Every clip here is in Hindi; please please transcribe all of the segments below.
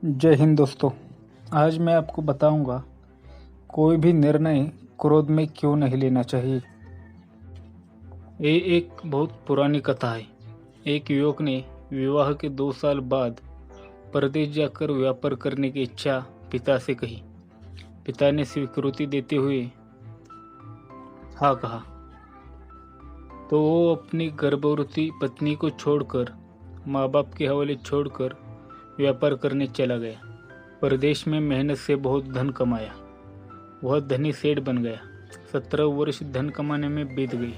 जय हिंद दोस्तों। आज मैं आपको बताऊंगा कोई भी निर्णय क्रोध में क्यों नहीं लेना चाहिए। ये एक बहुत पुरानी कथा है। एक युवक ने विवाह के 2 साल बाद परदेश जाकर व्यापार करने की इच्छा पिता से कही। पिता ने स्वीकृति देते हुए हाँ कहा तो वो अपनी गर्भवती पत्नी को छोड़कर, माँ बाप के हवाले छोड़कर व्यापार करने चला गया। परदेश में मेहनत से बहुत धन कमाया। वह धनी सेठ बन गया। 17 वर्ष धन कमाने में बीत गई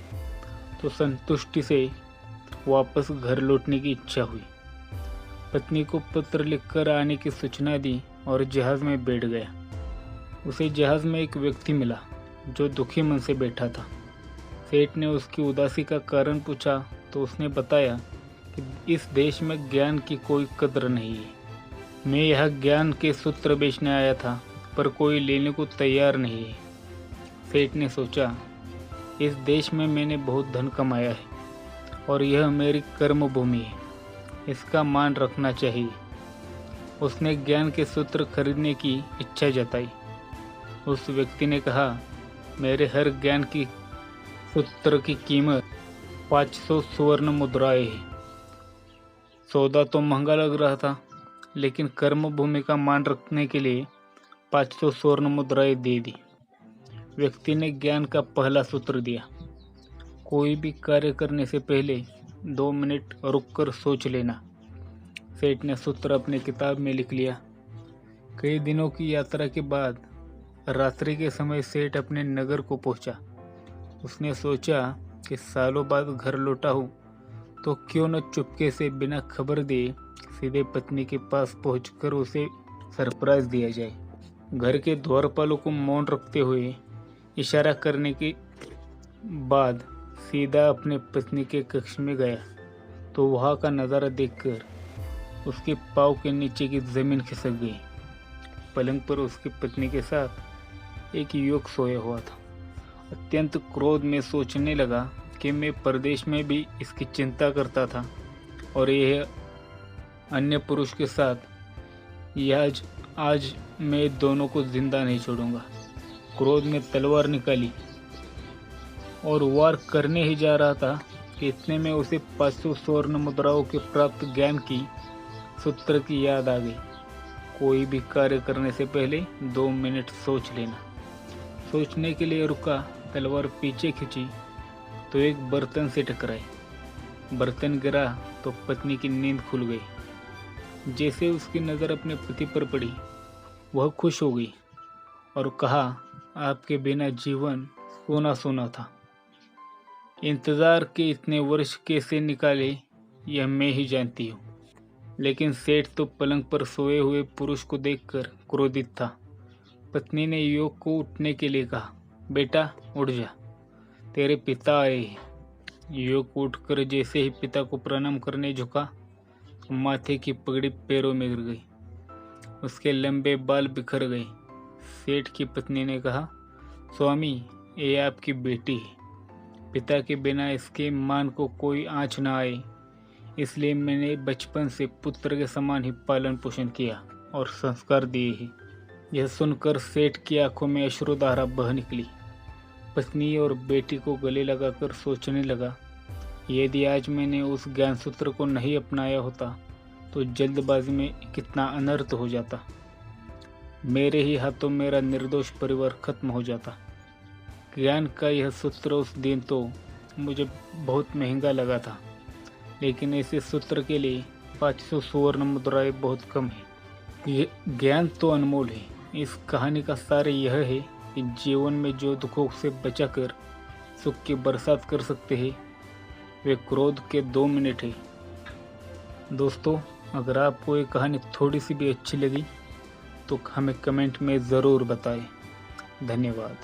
तो संतुष्टि से वापस घर लौटने की इच्छा हुई। पत्नी को पत्र लिखकर आने की सूचना दी और जहाज में बैठ गया। उसे जहाज में एक व्यक्ति मिला जो दुखी मन से बैठा था। सेठ ने उसकी उदासी का कारण पूछा तो उसने बताया कि इस देश में ज्ञान की कोई कदर नहीं है। मैं यह ज्ञान के सूत्र बेचने आया था पर कोई लेने को तैयार नहीं है। सेठ ने सोचा, इस देश में मैंने बहुत धन कमाया है और यह मेरी कर्म भूमि है, इसका मान रखना चाहिए। उसने ज्ञान के सूत्र खरीदने की इच्छा जताई। उस व्यक्ति ने कहा, मेरे हर ज्ञान की सूत्र की कीमत 500 स्वर्ण मुद्राएं है। सौदा तो महंगा लग रहा था, लेकिन कर्म भूमि का मान रखने के लिए 500 स्वर्ण मुद्राएं दे दी। व्यक्ति ने ज्ञान का पहला सूत्र दिया, कोई भी कार्य करने से पहले 2 मिनट रुककर सोच लेना। सेठ ने सूत्र अपनी किताब में लिख लिया। कई दिनों की यात्रा के बाद रात्रि के समय सेठ अपने नगर को पहुंचा। उसने सोचा कि सालों बाद घर लौटा हूँ तो क्यों न चुपके से बिना खबर दिए सीधे पत्नी के पास पहुंचकर उसे सरप्राइज दिया जाए। घर के द्वारपालों को मौन रखते हुए इशारा करने के बाद सीधा अपने पत्नी के कक्ष में गया तो वहां का नज़ारा देखकर उसके पाँव के नीचे की जमीन खिसक गई। पलंग पर उसकी पत्नी के साथ एक युवक सोया हुआ था। अत्यंत क्रोध में सोचने लगा कि मैं परदेश में भी इसकी चिंता करता था और यह अन्य पुरुष के साथ आज मैं दोनों को जिंदा नहीं छोड़ूंगा। क्रोध में तलवार निकाली और वार करने ही जा रहा था कि इतने में उसे 500 स्वर्ण मुद्राओं के प्राप्त ज्ञान की सूत्र की याद आ गई। कोई भी कार्य करने से पहले 2 मिनट सोच लेना। सोचने के लिए रुका, तलवार पीछे खींची तो एक बर्तन से टकराई। बर्तन गिरा तो पत्नी की नींद खुल गई। जैसे उसकी नज़र अपने पति पर पड़ी, वह खुश हो गई और कहा, आपके बिना जीवन सोना सोना था। इंतज़ार के इतने वर्ष कैसे निकाले यह मैं ही जानती हूँ। लेकिन सेठ तो पलंग पर सोए हुए पुरुष को देखकर क्रोधित था। पत्नी ने युवक को उठने के लिए कहा, बेटा उठ जा, तेरे पिता आए हैं। युवक उठकर जैसे ही पिता को प्रणाम करने झुका, माथे की पगड़ी पैरों में गिर गई। उसके लंबे बाल बिखर गए। सेठ की पत्नी ने कहा, स्वामी ये आपकी बेटी है। पिता के बिना इसके मान को कोई आँच न आए, इसलिए मैंने बचपन से पुत्र के समान ही पालन पोषण किया और संस्कार दिए हैं। यह सुनकर सेठ की आंखों में अश्रुधारा बह निकली। पत्नी और बेटी को गले लगाकर सोचने लगा, यदि आज मैंने उस ज्ञान सूत्र को नहीं अपनाया होता तो जल्दबाजी में कितना अनर्थ हो जाता। मेरे ही हाथों मेरा निर्दोष परिवार खत्म हो जाता। ज्ञान का यह सूत्र उस दिन तो मुझे बहुत महंगा लगा था, लेकिन ऐसे सूत्र के लिए 500 स्वर्ण मुद्राएं बहुत कम है। ये ज्ञान तो अनमोल है। इस कहानी का सार यह है कि जीवन में जो दुखों से बचाकर सुख की बरसात कर सकते हैं, वे क्रोध के 2 मिनट है। दोस्तों, अगर आपको ये कहानी थोड़ी सी भी अच्छी लगी तो हमें कमेंट में ज़रूर बताएं। धन्यवाद।